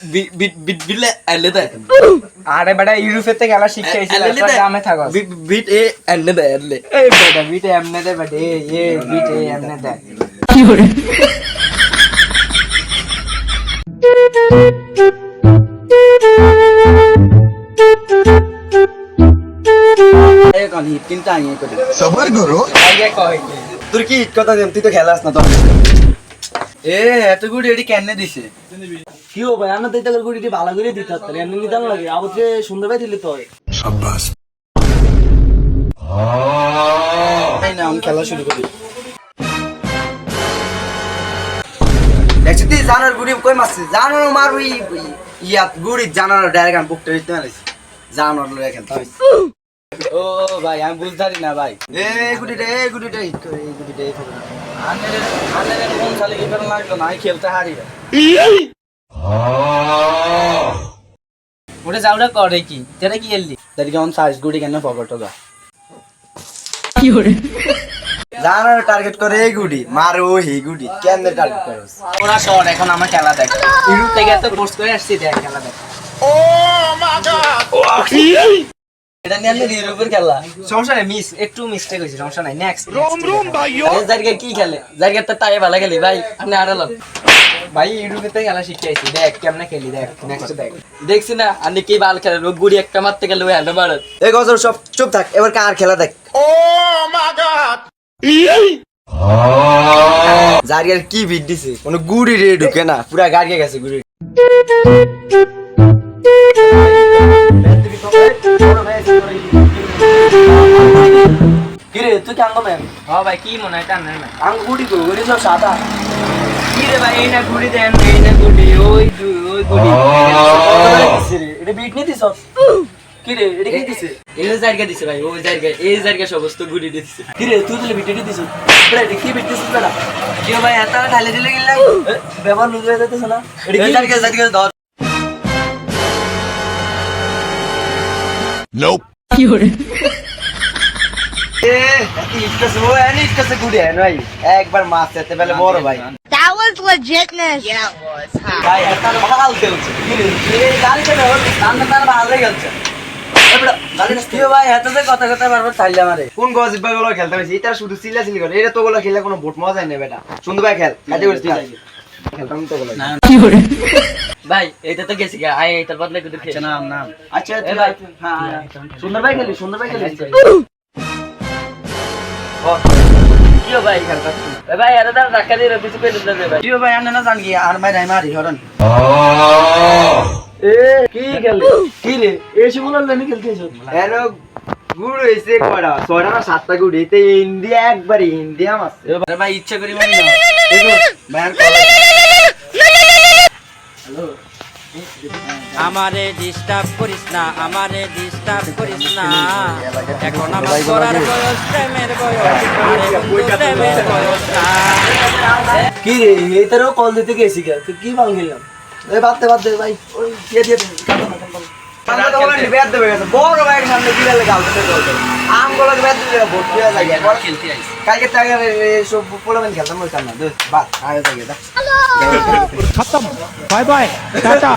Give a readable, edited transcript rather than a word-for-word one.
বিলে এলে দে আরে বেটা ইউরোপেতে খেলা শিখতে এসেছিল গ্রামে থাকো বিট এ এলে দে এলে এই বেটা বিট এমনে দে বেটা এ বিট এমনে দে কি করে এ কোন হিট কিন্তু আইয়ে করে सबर करो আগে কই তোর কি হিট কথা তুই তো খেলাস না তো এ এত গুড়ি এডি কেনে দিছে কি ও ভাই আমার দিতে গুড়িটি ভালো করে দিতে হতো এমনি নিতাম লাগে আবুকে সুন্দর ভাই দিলি তো शाबाश তাই না আমি খেলা শুরু করি দেখছিস তুই জানার গুড়ি কই মারছিস জানার মারবি ইয়া গুড়ি জানার ডাইরেক্ট আমি বুকটা দিতে মারিস জানার লয়ে খেলতে ও ভাই আমি বুঝতারি না ভাই এ গুড়িটা হিট করে এই গুড়িটা এই করে আনে কোন সালে কি করে লাগলো না আমি খেলতে হারি রে ওটা যাওটা করে কি তেরা কি এলি তাই কেমন সাইজ গুড়ি কেন পকেটে যা কি করে জানার টার্গেট করে এই গুড়ি মারো হি গুড়ি কেন টার্গেট করছ ওরা শট এখন আমার খেলা দেখ ইউরোপ থেকে এত কোর্স করে আসছি দেখ খেলা দেখ এটা নিয়ে আমি ইউরোপের খেলা সমস্যা নাই একটু মিস্টেক হয়েছে সমস্যা নাই নেক্সট জায়গা কি খেলে জায়গা তো তাই ভালো খেলি ভাই আপনি আড়াল ভাই ইউরোপেতে খেলা শিখতে আইছি দেখ কেমনে খেলি দেখ নেক্সট দেখ দেখছি না আপনি কি বাল খেলেন ও গুড়ি একটা মারতে গেলে ওই হ্যান্ড মারত এই গজর সব চুপ থাক এবার কার খেলা দেখ জারিয়ার কি ভিড দিছে কোনো গুড়ি রে ঢুকে না পুরা গাড়িয়ে গেছে গুড়ি কিরে তুই কি আঙ্গো ম্যাম হ্যাঁ ভাই কি মনে হয় টান না আঙ্গ গুড়ি কো গুড়ি সব সাদা কি রে ভাই এই না ঘুড়ি দেন এই না ঘুড়ি ওই ঘুড়ি এটা বিট নি দিছ কিরে এটা কি দিছে এই জায়গা দিছে ভাই ওই জায়গা সমস্ত গুড়ি দিছে কিরে তুই দিলে বিট নি দিছ বড় এটা কি বিট দিছ বেটা কি ভাই এত ঢালে দিলে গিলা ব্যবহার লুজ হয়ে যাইতেছ না এটা এই কি জায়গা ধর nope কি করে একবার মাছ যেতে পেলে বড় ভাই That was legitness. ভাই একটা ভালো খেলছে কিরে এই গাড়িটা না হল সামনে তার ভালো খেলছে এবড়া গাড়িটা কি ভাই এত যে কথা বারবার চাইলে আমারে কোন গজিবা গুলো খেলতে হইছে এটা শুধু চিল্লাচিল্লি করে এটা তো গুলো খেলে কোনো ভোট মজা নাই বেটা সুন্দর ভাই খেল কাজে করিস না খেলতাম তো গুলো কি করে ভাই এইটা তো গেছি আই এইটার বদলে কুদে খেল নাম আচ্ছা এ ভাই হ্যাঁ সুন্দর ভাই খেলি কি ভাই খেলতা এ ভাই আরে দাঁড়া রাখা দিয়ে কিছু পেলে দে ভাই কি ভাই আনে না জান কি আর মাই মারি হরন এ কি খেলে কি রে এই শিমুল লেনে খেলতেছ এর গুড় হইছে কড়া ছয়টা না সাতটা গুড় এতে ইন্ডিয়া একবার ইন্ডিয়া মাছ এ ভাই ইচ্ছা করি মানে না দেখো ভাই হ্যালো আমারে ডিস্টার্ব করিস না আমারে ডিস্টার্ব করিস না এখন আমার করার বয়স প্রেমের বয়স আরে বন্ধু প্রেমের বয়স না কি রে এইটারও কল দিতে গেছি তুই কি বাল খেললাম এ বাদ দে ভাই ওই দিয়ে সামনে তো ওরা ব্যাট দেবে গেছে বড় ভাই সামনে দিলে গালতে চলবে আমগুলো ব্যাট দিলে ভর্তি হয়ে যায় বড় খেলতে আইছে কালকে টাকা সব পোলাবেন খেলতাম ওইটা না বাস আগে যাই खत्म बाय बाय टाटा